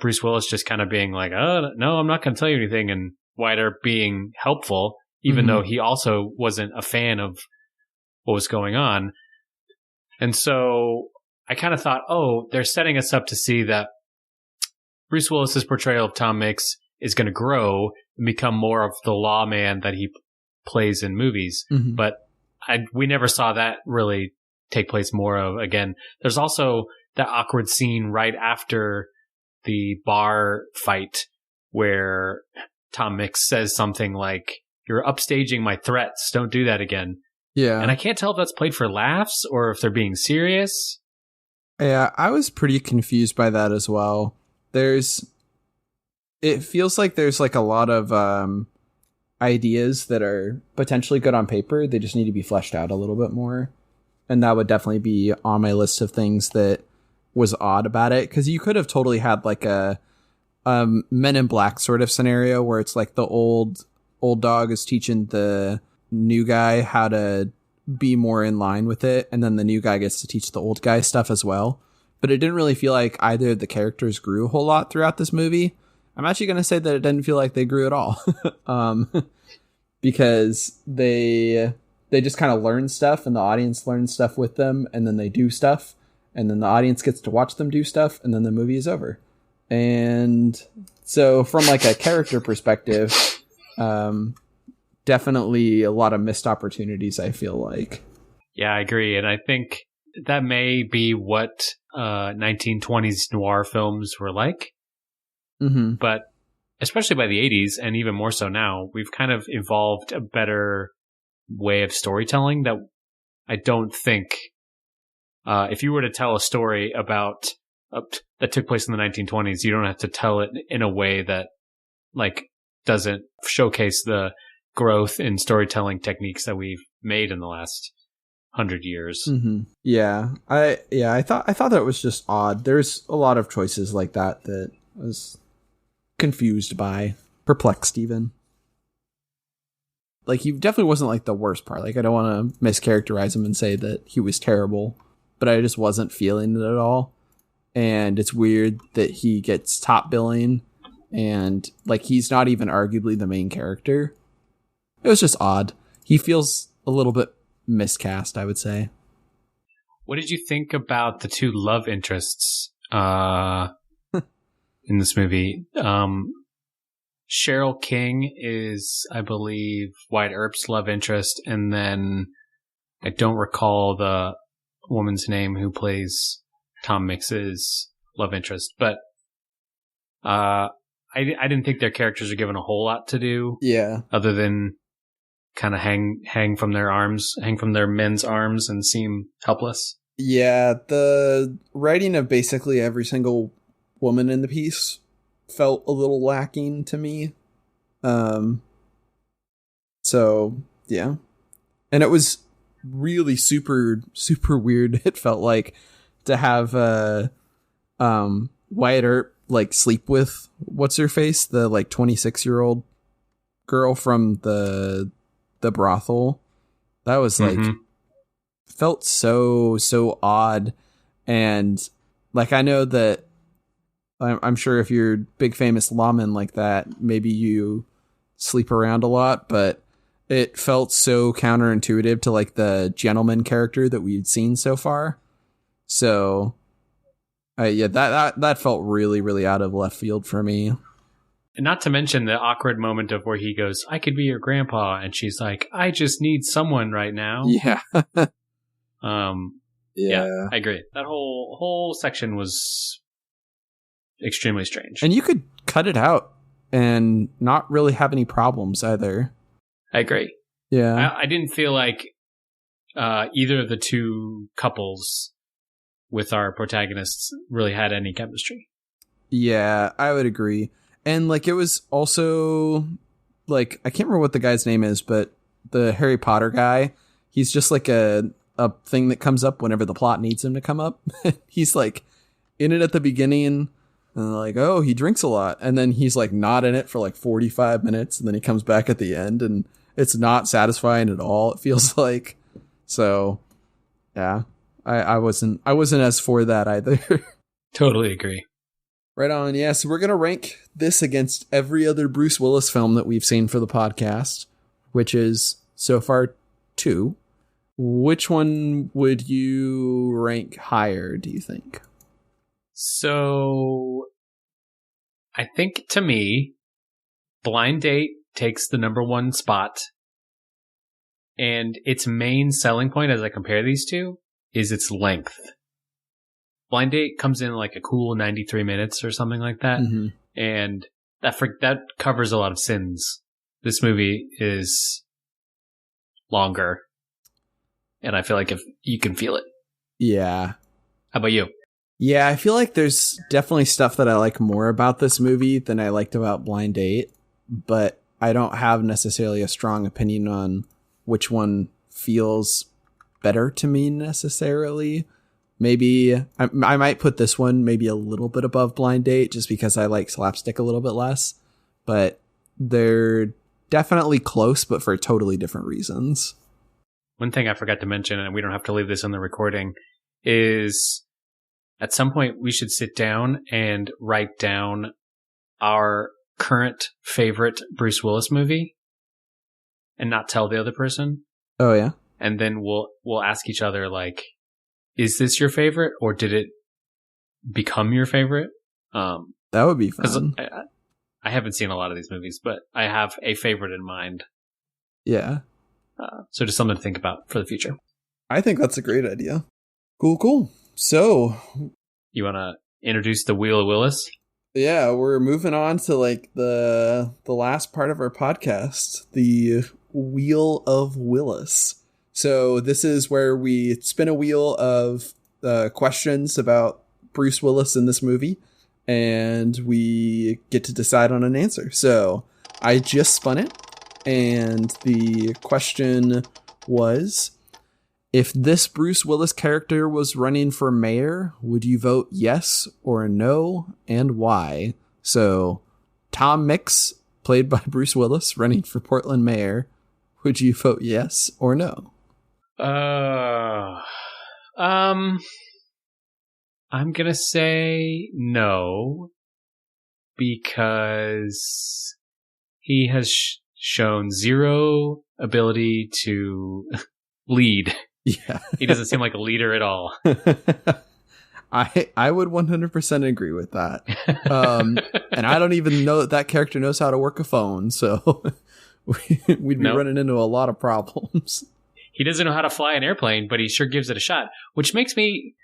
Bruce Willis just kind of being like, "Oh, no, I'm not going to tell you anything." And Wyatt Earp being helpful, even though he also wasn't a fan of what was going on. And so I kind of thought, they're setting us up to see that Bruce Willis's portrayal of Tom Mix is going to grow and become more of the lawman that he plays in movies. Mm-hmm. But we never saw that really take place more of again. There's also that awkward scene right after the bar fight where Tom Mix says something like, "You're upstaging my threats. Don't do that again." Yeah. And I can't tell if that's played for laughs or if they're being serious. Yeah, I was pretty confused by that as well. It feels like there's like a lot of ideas that are potentially good on paper. They just need to be fleshed out a little bit more. And that would definitely be on my list of things that was odd about it. Because you could have totally had like a Men in Black sort of scenario where it's like the old dog is teaching the new guy how to be more in line with it, and then the new guy gets to teach the old guy stuff as well. But it didn't really feel like either of the characters grew a whole lot throughout this movie. I'm actually going to say that it didn't feel like they grew at all. Because they just kind of learn stuff, and the audience learns stuff with them, and then they do stuff, and then the audience gets to watch them do stuff, and then the movie is over. And so from like a character perspective, definitely a lot of missed opportunities, I feel like. Yeah, I agree. And I think that may be what 1920s noir films were like. Mm-hmm. But especially by the 80s, and even more so now, we've kind of evolved a better way of storytelling that I don't think if you were to tell a story about that took place in the 1920s, you don't have to tell it in a way that like doesn't showcase the growth in storytelling techniques that we've made in the last 100 years. Mm-hmm. Yeah, I thought that was just odd. There's a lot of choices like that I was confused by, perplexed even. Like, he definitely wasn't like the worst part. Like, I don't want to mischaracterize him and say that he was terrible, but I just wasn't feeling it at all. And it's weird that he gets top billing and like he's not even arguably the main character. It was just odd. He feels a little bit miscast, I would say. What did you think about the two love interests in this movie? Cheryl King is, I believe, Wyatt Earp's love interest, and then I don't recall the woman's name who plays Tom Mix's love interest, but I didn't think their characters are given a whole lot to do. Yeah. Other than kind of hang from their men's arms and seem helpless. Yeah, the writing of basically every single woman in the piece felt a little lacking to me. So yeah. And it was really super, super weird. It felt like to have Wyatt Earp like sleep with what's her face, the like 26-year-old girl from the brothel. That was like felt so odd. And like, I know that I'm sure if you're a big famous lawman like that, maybe you sleep around a lot, but it felt so counterintuitive to like the gentleman character that we'd seen so far. So yeah, that felt really, really out of left field for me. And not to mention the awkward moment of where he goes, "I could be your grandpa," and she's like, "I just need someone right now." Yeah. Yeah, I agree. That whole section was extremely strange. And you could cut it out and not really have any problems either. I agree. Yeah. I didn't feel like either of the two couples with our protagonists really had any chemistry. Yeah, I would agree. And like, it was also like, I can't remember what the guy's name is, but the Harry Potter guy, he's just like a thing that comes up whenever the plot needs him to come up. He's like in it at the beginning and like, oh, he drinks a lot. And then he's like not in it for like 45 minutes. And then he comes back at the end and it's not satisfying at all, it feels like. So yeah, I wasn't as for that either. Totally agree. Right on. Yeah, so we're going to rank this against every other Bruce Willis film that we've seen for the podcast, which is so far 2. Which one would you rank higher, do you think? So I think, to me, Blind Date takes the number 1 spot. And its main selling point as I compare these two is its length. Blind Date comes in like a cool 93 minutes or something like that. Mm-hmm. And that covers a lot of sins. This movie is longer. And I feel like if you can feel it. Yeah. How about you? Yeah, I feel like there's definitely stuff that I like more about this movie than I liked about Blind Date. But I don't have necessarily a strong opinion on which one feels better to me necessarily. Maybe I might put this one maybe a little bit above Blind Date just because I like slapstick a little bit less, but they're definitely close, but for totally different reasons. One thing I forgot to mention, and we don't have to leave this on the recording, is at some point we should sit down and write down our current favorite Bruce Willis movie and not tell the other person. Oh yeah. And then we'll ask each other, like, is this your favorite, or did it become your favorite? That would be fun. I haven't seen a lot of these movies, but I have a favorite in mind. Yeah. So just something to think about for the future. I think that's a great idea. Cool. So, you want to introduce the Wheel of Willis? Yeah, we're moving on to like the last part of our podcast, the Wheel of Willis. So this is where we spin a wheel of questions about Bruce Willis in this movie, and we get to decide on an answer. So I just spun it, And the question was, if this Bruce Willis character was running for mayor, would you vote yes or no, and why? So, Tom Mix, played by Bruce Willis, running for Portland mayor, would you vote yes or no? I'm gonna say no, because he has shown zero ability to lead. Yeah. He doesn't seem like a leader at all. I would 100% agree with that. And I don't even know that character knows how to work a phone, so we'd be running into a lot of problems. He doesn't know how to fly an airplane, but he sure gives it a shot, which makes me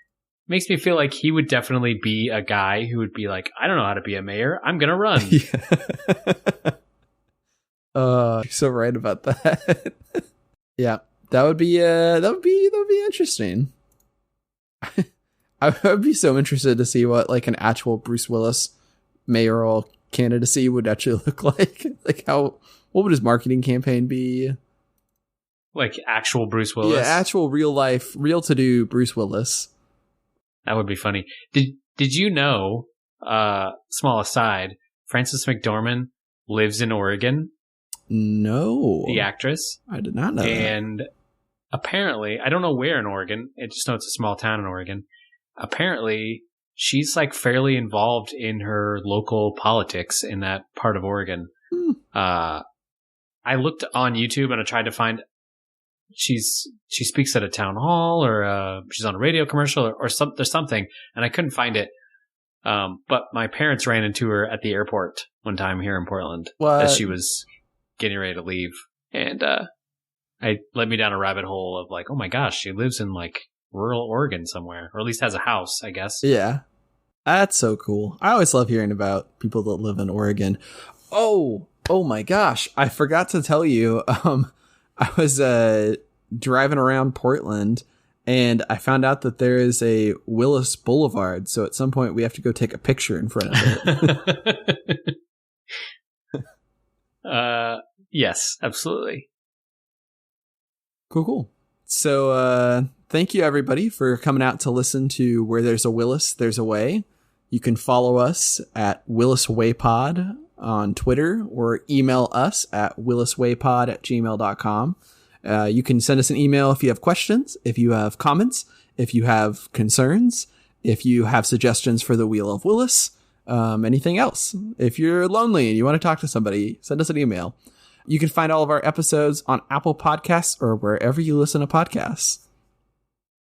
feel like he would definitely be a guy who would be like, I don't know how to be a mayor. I'm going to run. Yeah. You're so right about that. Yeah, that would be interesting. I would be so interested to see what like an actual Bruce Willis mayoral candidacy would actually look like. Like what would his marketing campaign be? Like actual Bruce Willis? Yeah, actual real life, real to do Bruce Willis. That would be funny. Did you know, small aside, Frances McDormand lives in Oregon? No. The actress. I did not know that. And apparently, I don't know where in Oregon, I just know it's a small town in Oregon. Apparently, she's like fairly involved in her local politics in that part of Oregon. I looked on YouTube and I tried to find, she speaks at a town hall, or she's on a radio commercial, or there's something, and I couldn't find it. But my parents ran into her at the airport one time here in Portland as she was getting ready to leave, and I led me down a rabbit hole of like, oh my gosh, she lives in like rural Oregon somewhere, or at least has a house, I guess. Yeah, that's so cool. I always love hearing about people that live in Oregon. Oh my gosh, I forgot to tell you. I was driving around Portland, and I found out that there is a Willis Boulevard. So at some point, we have to go take a picture in front of it. Yes, absolutely. Cool. So thank you, everybody, for coming out to listen to Where There's a Willis, There's a Way. You can follow us at WillisWayPod on Twitter, or email us at williswaypod@gmail.com. You can send us an email if you have questions, if you have comments, if you have concerns, if you have suggestions for the Wheel of Willis, anything else. If you're lonely and you want to talk to somebody, send us an email. You can find all of our episodes on Apple Podcasts or wherever you listen to podcasts.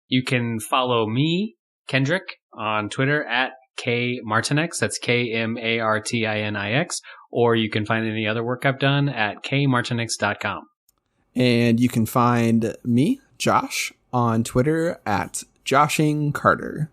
You can follow me, Kendrick, on Twitter at KMartinix. That's KMartinix. Or you can find any other work I've done at kmartinix.com. And you can find me, Josh, on Twitter at JoshingCarter.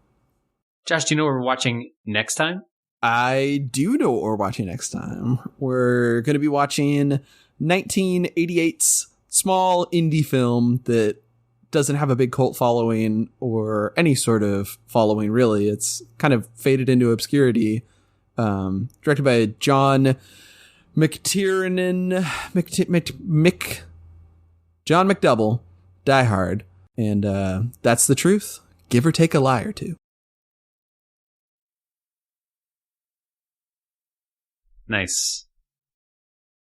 Josh, do you know what we're watching next time? I do know what we're watching next time. We're going to be watching 1988's small indie film that doesn't have a big cult following or any sort of following, really. It's kind of faded into obscurity. Directed by John McTiernan, John McDouble, Die Hard. And that's the truth. Give or take a lie or two. Nice.